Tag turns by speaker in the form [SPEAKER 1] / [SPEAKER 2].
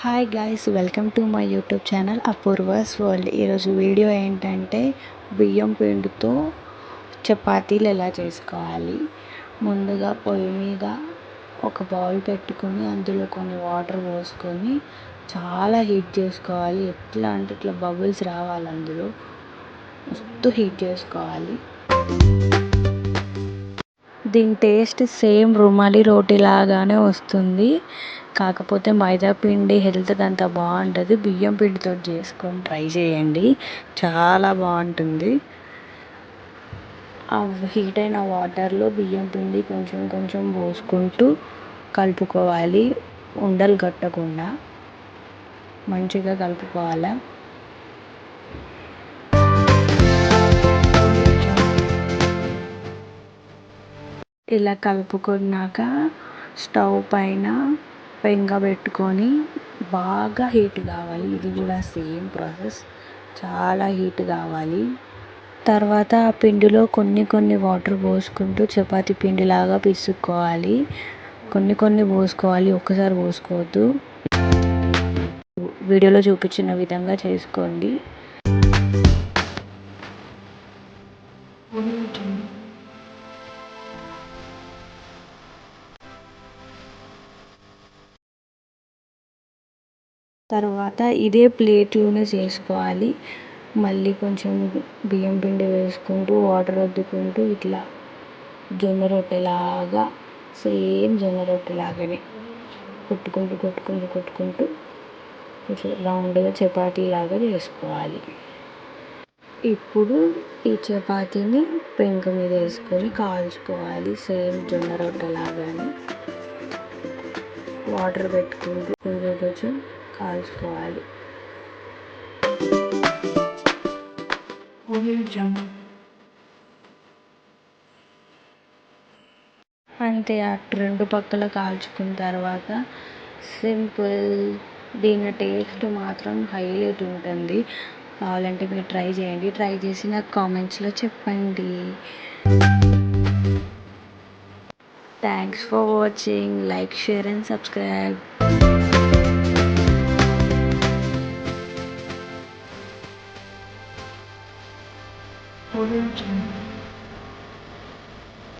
[SPEAKER 1] Hi guys, welcome to my YouTube channel Apoorva's world. ఈరోజు video ఏంటంటే బియ్యం పిండితో చపాతీలు ఎలా చేసుకోవాలి. ముందుగా పొయ్యి మీద ఒక బౌల్ పెట్టుకొని అందులో కొన్ని వాటర్ పోసుకొని చాలా హీట్ చేసుకోవాలి. ఎట్లా అంటే ఇట్లా బబుల్స్ రావాలి, అందులో మస్తు హీట్ చేసుకోవాలి. దీని టేస్ట్ సేమ్ రుమాలి రోటీ లాగానే వస్తుంది. కాకపోతే మైదా పిండి హెల్త్కి అంత బాగుంటుంది. బియ్యం పిండితో చేసుకొని ట్రై చేయండి, చాలా బాగుంటుంది. ఆ హీట్ అయిన వాటర్లో బియ్యం పిండి కొంచెం కొంచెం పోసుకుంటూ కలుపుకోవాలి. ఉండలు కట్టకుండా మంచిగా కలుపుకోవాలి. ఇలా కలుపుకున్నాక స్టవ్ పైన పెంక పెట్టుకొని బాగా హీట్ కావాలి. ఇది కూడా సేమ్ ప్రాసెస్, చాలా హీట్ కావాలి. తర్వాత ఆ పిండిలో కొన్ని కొన్ని వాటర్ పోసుకుంటూ చపాతీ పిండిలాగా పిసుక్కోవాలి. కొన్ని కొన్ని పోసుకోవాలి, ఒక్కసారి పోసుకోవద్దు. వీడియోలో చూపించిన విధంగా చేసుకోండి. తర్వాత ఇదే ప్లేట్లోనే చేసుకోవాలి. మళ్ళీ కొంచెం బియ్యం పిండి వేసుకుంటూ వాటర్ వద్దుకుంటూ ఇట్లా జొన్న రొట్టెలాగా, సేమ్ జొన్న రొట్టెలాగానే కొట్టుకుంటూ కొట్టుకుంటూ కొట్టుకుంటూ కొంచెం రౌండ్గా చపాతీలాగా చేసుకోవాలి. ఇప్పుడు ఈ చపాతీని పెంక మీద వేసుకొని కాల్చుకోవాలి. సేమ్ జొన్న రొట్టెలాగానే వాటర్ పెట్టుకుంటూ కొంచెం కొంచెం కాల్చుకోవాలి. అంతే, అటు రెండు పక్కల కాల్చుకున్న తర్వాత సింపుల్. దీని టేస్ట్ మాత్రం హైలైట్ ఉంటుంది. కావాలంటే మీరు ట్రై చేయండి. ట్రై చేసి నాకు కామెంట్స్లో చెప్పండి. Thanks for watching. Like, share and subscribe.